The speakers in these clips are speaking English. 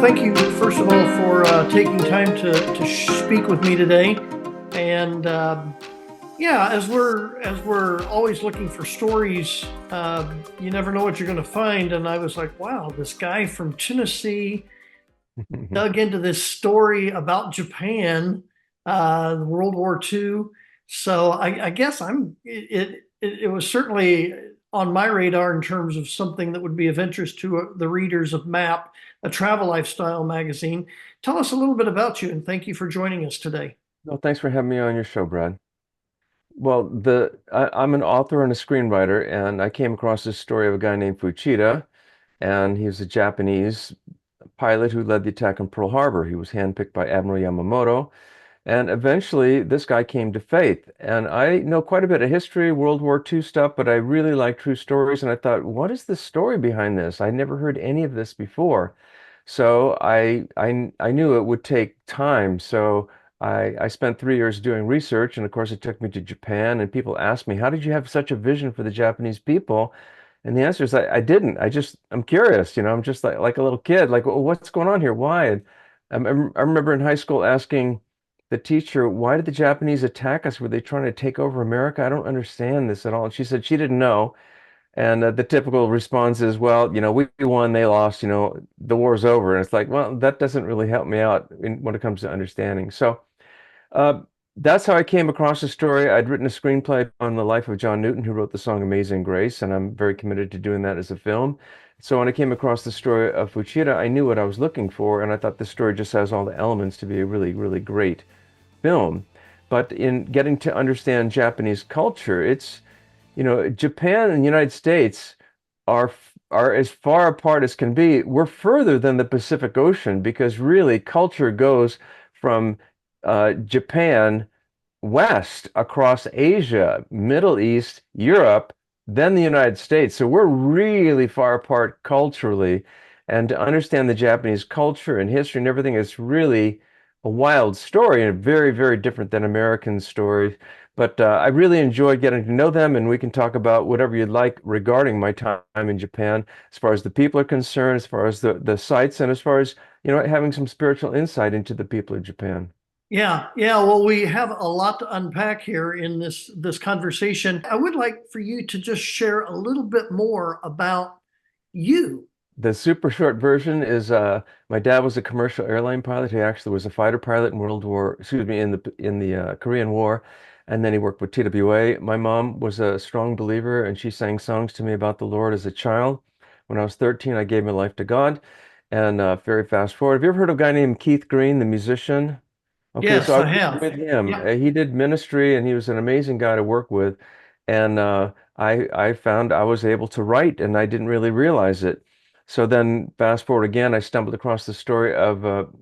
thank you, first of all, for taking time to speak with me today. And yeah, as we're always looking for stories, you never know what you're going to find. And I was like, wow, this guy from Tennessee dug into this story about Japan, World War II. So I guess it was certainly on my radar in terms of something that would be of interest to the readers of MAP, a travel lifestyle magazine. Tell us a little bit about you, and thank you for joining us today. Well, thanks for having me on your show, Brad. Well, I'm an author and a screenwriter, and I came across this story of a guy named Fuchida, and he was a Japanese pilot who led the attack on Pearl Harbor. He was handpicked by Admiral Yamamoto, and eventually this guy came to faith. And I know quite a bit of history, World War II stuff, but I really like true stories, and I thought, what is the story behind this? I never heard any of this before. So I knew it would take time. So I spent 3 years doing research, and of course it took me to Japan. And people ask me, how did you have such a vision for the Japanese people? And the answer is I didn't. I'm curious. I'm just like a little kid. Like, well, what's going on here? Why? And I remember in high school asking the teacher, why did the Japanese attack us? Were they trying to take over America? I don't understand this at all. And she said she didn't know. And the typical response is, well, we won, they lost, the war's over. And it's like, well, that doesn't really help me out when it comes to understanding. So uh, that's how I came across the story. I'd written a screenplay on the life of John Newton, who wrote the song Amazing Grace, and I'm very committed to doing that as a film. So when I came across the story of Fuchida, I knew what I was looking for, and I thought this story just has all the elements to be a really, really great film. But in getting to understand Japanese culture, Japan and the United States are as far apart as can be. We're further than the Pacific Ocean because really culture goes from Japan west across Asia, Middle East, Europe, then the United States. So we're really far apart culturally. And to understand the Japanese culture and history and everything is really a wild story and very, very different than American stories. But I really enjoyed getting to know them, and we can talk about whatever you'd like regarding my time in Japan, as far as the people are concerned, as far as the sites, and as far as, having some spiritual insight into the people of Japan. Yeah, yeah. Well, we have a lot to unpack here in this conversation. I would like for you to just share a little bit more about you. The super short version is my dad was a commercial airline pilot. He actually was a fighter pilot in the Korean War, and then he worked with TWA. My mom was a strong believer, and she sang songs to me about the Lord as a child. When I was 13, I gave my life to God. And very fast forward, have you ever heard of a guy named Keith Green, the musician? Okay, so Yes, I I worked have. with him. Yeah. He did ministry, and he was an amazing guy to work with. And I found I was able to write, and I didn't really realize it. So then, fast forward again, I stumbled across the story of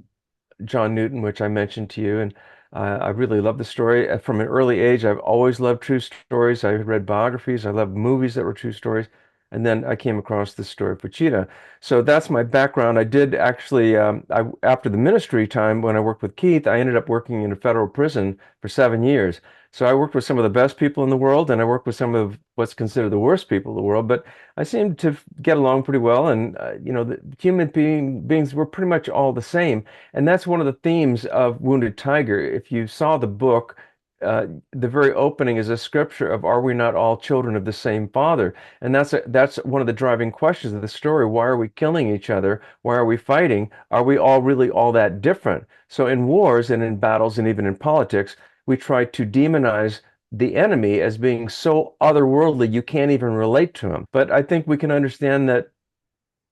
John Newton, which I mentioned to you, and I really love the story. From an early age, I've always loved true stories. I read biographies. I loved movies that were true stories. And then I came across this story of Fuchida. So that's my background. I did actually, after the ministry time when I worked with Keith, I ended up working in a federal prison for 7 years. So I worked with some of the best people in the world, and I worked with some of what's considered the worst people in the world. But I seemed to get along pretty well, and the beings were pretty much all the same. And that's one of the themes of Wounded Tiger. If you saw the book, the very opening is a scripture of "Are we not all children of the same Father?" And that's one of the driving questions of the story. Why are we killing each other? Why are we fighting? Are we all really all that different? So in wars and in battles and even in politics, we try to demonize the enemy as being so otherworldly you can't even relate to him. But I think we can understand that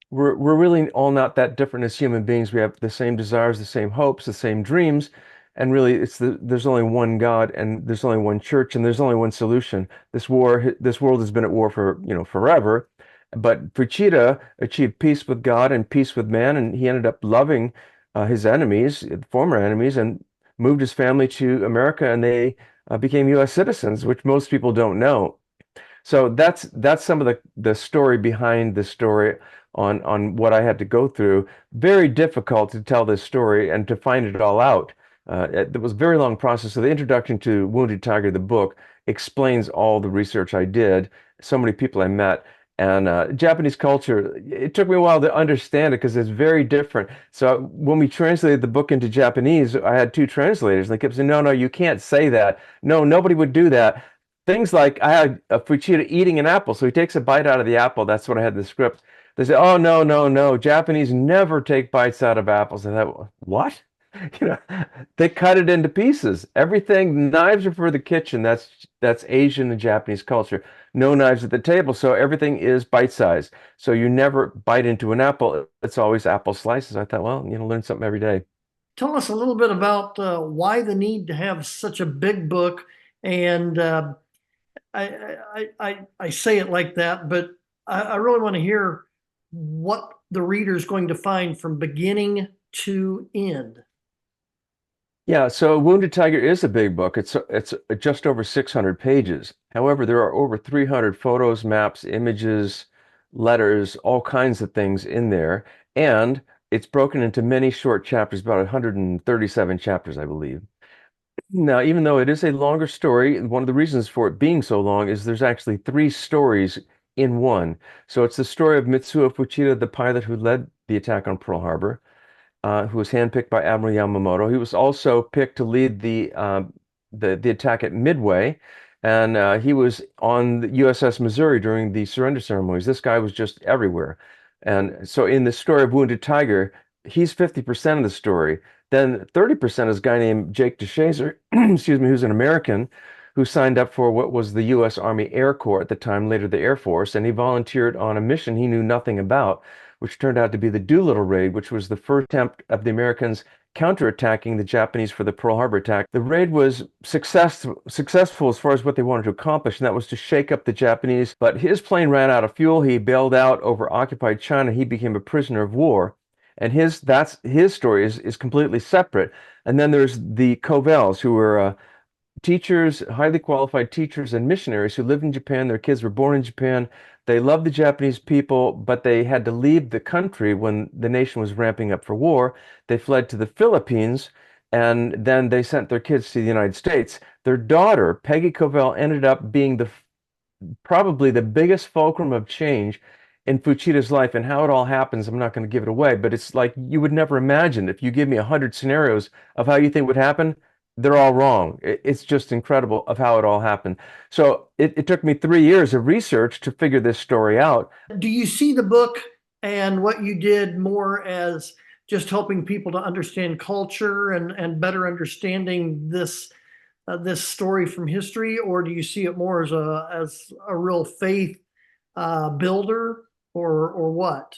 we're really all not that different as human beings. We have the same desires, the same hopes, the same dreams, and really there's only one God and there's only one church and there's only one solution. This world has been at war for, forever. But Fuchida achieved peace with God and peace with man, and he ended up loving his enemies, former enemies, and moved his family to America, and they became U.S. citizens, which most people don't know. So that's some of the story behind the story on what I had to go through. Very difficult to tell this story and to find it all out. It was a very long process. So the introduction to Wounded Tiger, the book, explains all the research I did, so many people I met, And Japanese culture, it took me a while to understand it because it's very different. So when we translated the book into Japanese, I had two translators, and they kept saying, "No, no, you can't say that. No, nobody would do that." Things like I had Fuchida eating an apple, so he takes a bite out of the apple. That's what I had in the script. They say, "Oh, no, no, no. Japanese never take bites out of apples." I thought, what? You know, they cut it into pieces. Everything, knives are for the kitchen. That's Asian and Japanese culture. No knives at the table, so everything is bite size. So you never bite into an apple. It's always apple slices. I thought, well, learn something every day. Tell us a little bit about why the need to have such a big book. And I say it like that, but I really want to hear what the reader is going to find from beginning to end. Yeah, so Wounded Tiger is a big book. It's just over 600 pages. However, there are over 300 photos, maps, images, letters, all kinds of things in there. And it's broken into many short chapters, about 137 chapters, I believe. Now, even though it is a longer story, one of the reasons for it being so long is there's actually three stories in one. So it's the story of Mitsuo Fuchida, the pilot who led the attack on Pearl Harbor, who was handpicked by Admiral Yamamoto. He was also picked to lead the attack at Midway, and he was on the USS Missouri during the surrender ceremonies. This guy was just everywhere. And so in the story of Wounded Tiger, he's 50% of the story. Then 30% is a guy named Jake DeShazar, excuse me, who's an American who signed up for what was the U.S. Army Air Corps at the time, later the Air Force, and he volunteered on a mission he knew nothing about, which turned out to be the Doolittle Raid, which was the first attempt of the Americans counterattacking the Japanese for the Pearl Harbor attack. The raid was successful as far as what they wanted to accomplish, and that was to shake up the Japanese. But his plane ran out of fuel. He bailed out over occupied China. He became a prisoner of war. And his story is completely separate. And then there's the Covells, who were teachers, highly qualified teachers and missionaries who lived in Japan. Their kids were born in Japan. They loved the Japanese people, but they had to leave the country when the nation was ramping up for war. They fled to the Philippines, and then they sent their kids to the United States. Their daughter, Peggy Covell, ended up being probably the biggest fulcrum of change in Fuchida's life. And how it all happens, I'm not going to give it away, but it's like you would never imagine. If you give me 100 scenarios of how you think would happen, they're all wrong. It's just incredible of how it all happened. So it took me 3 years of research to figure this story out. Do you see the book and what you did more as just helping people to understand culture and better understanding this story from history, or do you see it more as a real faith builder, or what?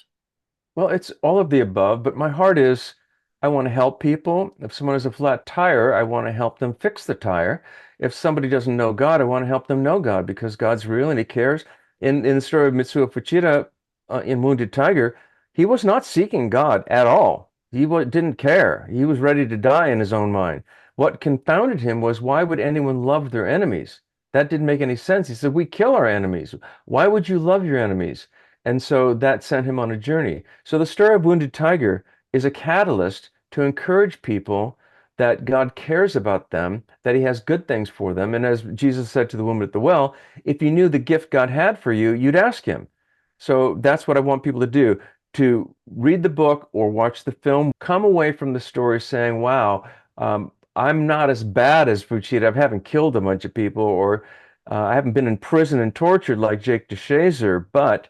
Well, it's all of the above, but my heart is I want to help people. If someone has a flat tire, I want to help them fix the tire. If somebody doesn't know God, I want to help them know God because God's real and He cares. In the story of Mitsuo Fuchida in Wounded Tiger, he was not seeking God at all. Didn't care. He was ready to die in his own mind. What confounded him was why would anyone love their enemies? That didn't make any sense. He said, "We kill our enemies. Why would you love your enemies?" And so that sent him on a journey. So the story of Wounded Tiger is a catalyst to encourage people that God cares about them, that He has good things for them. And as Jesus said to the woman at the well, if you knew the gift God had for you, you'd ask Him. So that's what I want people to do, to read the book or watch the film, come away from the story saying, wow, I'm not as bad as Fuchida. I haven't killed a bunch of people, or I haven't been in prison and tortured like Jake DeShazar, but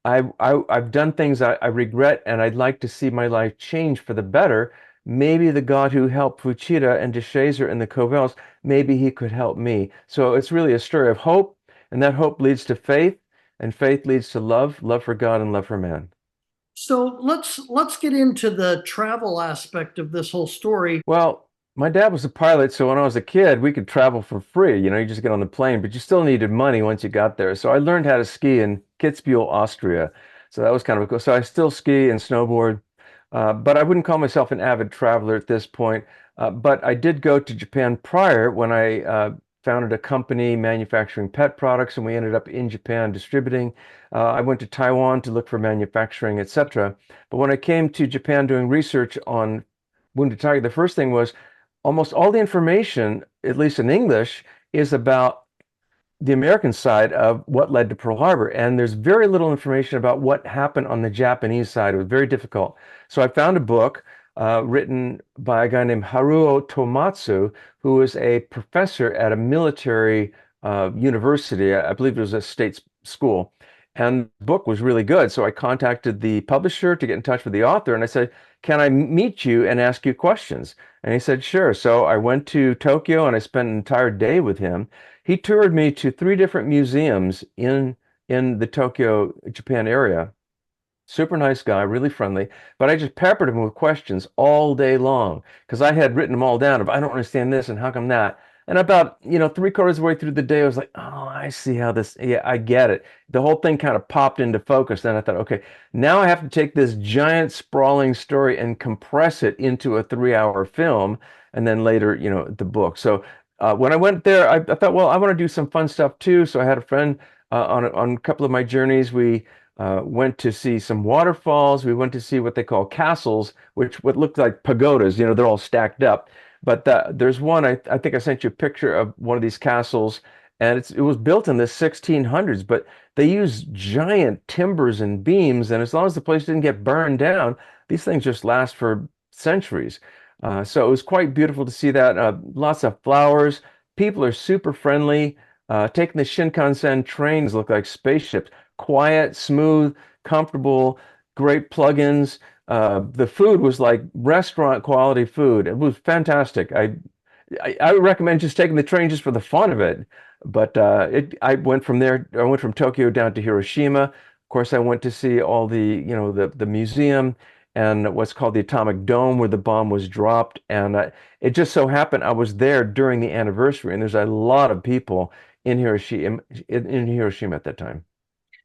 I've done things I regret, and I'd like to see my life change for the better. Maybe the God who helped Fuchida and DeShazar and the Covells, maybe He could help me. So it's really a story of hope, and that hope leads to faith, and faith leads to love, love for God and love for man. So let's get into the travel aspect of this whole story. Well, my dad was a pilot, so when I was a kid, we could travel for free. You just get on the plane, but you still needed money once you got there. So I learned how to ski in Kitzbühel, Austria. So that was kind of cool. So I still ski and snowboard, but I wouldn't call myself an avid traveler at this point. But I did go to Japan prior when I founded a company manufacturing pet products, and we ended up in Japan distributing. I went to Taiwan to look for manufacturing, etc. But when I came to Japan doing research on Wounded Tiger, the first thing was almost all the information, at least in English, is about the American side of what led to Pearl Harbor. And there's very little information about what happened on the Japanese side. It was very difficult. So I found a book written by a guy named Haruo Tomatsu, who was a professor at a military university. I believe it was a state school. And the book was really good. So I contacted the publisher to get in touch with the author, and I said, "Can I meet you and ask you questions?" And he said, "Sure." So I went to Tokyo and I spent an entire day with him. He toured me to three different museums in the Tokyo, Japan area. Super nice guy, really friendly, but I just peppered him with questions all day long because I had written them all down of I don't understand this and how come that. And about, three-quarters of the way through the day, I was like, oh, I see how this, yeah, I get it. The whole thing kind of popped into focus. Then I thought, okay, now I have to take this giant sprawling story and compress it into a 3-hour film, and then later, the book. So when I went there, I thought, well, I want to do some fun stuff too. So I had a friend on a couple of my journeys. We went to see some waterfalls. We went to see what they call castles, which what look like pagodas. They're all stacked up. But there's one, I think I sent you a picture of one of these castles, and it was built in the 1600s, but they used giant timbers and beams, and as long as the place didn't get burned down, these things just last for centuries. So it was quite beautiful to see that. Lots of flowers. People are super friendly. Taking the Shinkansen trains look like spaceships. Quiet, smooth, comfortable, great plugins. The food was like restaurant quality food. It was fantastic. I would recommend just taking the train just for the fun of it. But I went from there. I went from Tokyo down to Hiroshima. Of course, I went to see all the museum and what's called the Atomic Dome where the bomb was dropped. And it just so happened I was there during the anniversary, and there's a lot of people in Hiroshima at that time.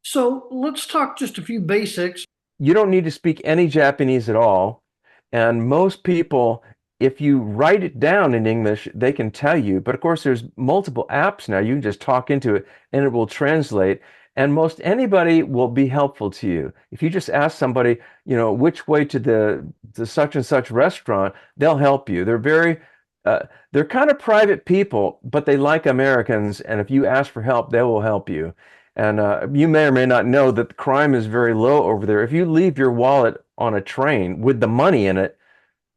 So let's talk just a few basics. You don't need to speak any Japanese at all. And most people, if you write it down in English, they can tell you. But of course, there's multiple apps now. You can just talk into it and it will translate. And most anybody will be helpful to you. If you just ask somebody, which way to the such and such restaurant, they'll help you. They're kind of private people, but they like Americans. And if you ask for help, they will help you. And you may or may not know that the crime is very low over there. If you leave your wallet on a train with the money in it,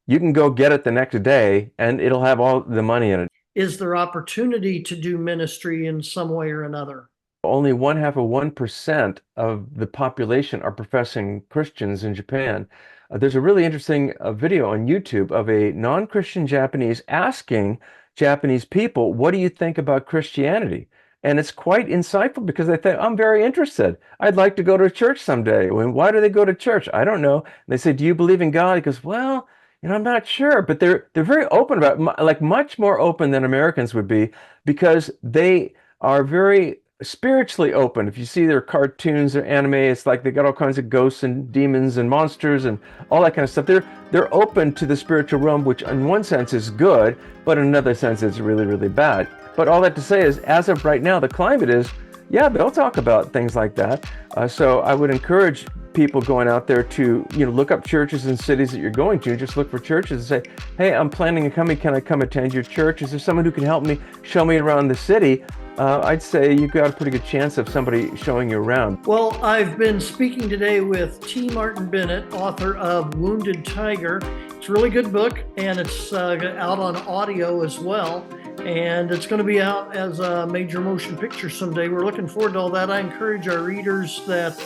you can go get it the next day and it'll have all the money in it. Is there opportunity to do ministry in some way or another? Only 0.5% of the population are professing Christians in Japan. There's a really interesting video on YouTube of a non-Christian Japanese asking Japanese people, what do you think about Christianity? And it's quite insightful because they think, I'm very interested. I'd like to go to church someday. Why do they go to church? I don't know. And they say, do you believe in God? He goes, well, I'm not sure. But they're very open about it, like much more open than Americans would be because they are very spiritually open. If you see their cartoons or anime, it's like they got all kinds of ghosts and demons and monsters and all that kind of stuff. They're open to the spiritual realm, which in one sense is good, but in another sense it's really, really bad. But all that to say is, as of right now, the climate is, yeah, they'll talk about things like that. So I would encourage people going out there to, look up churches in cities that you're going to. Just look for churches and say, hey, I'm planning on coming. Can I come attend your church? Is there someone who can help me show me around the city? I'd say you've got a pretty good chance of somebody showing you around. Well, I've been speaking today with T. Martin Bennett, author of Wounded Tiger. It's a really good book, and it's out on audio as well. And it's going to be out as a major motion picture someday. We're looking forward to all that. I encourage our readers that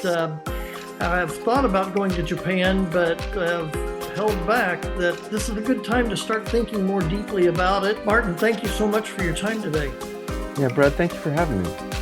have thought about going to Japan but have held back, that this is a good time to start thinking more deeply about it. Martin, thank you so much for your time today. Yeah, Brad, thank you for having me.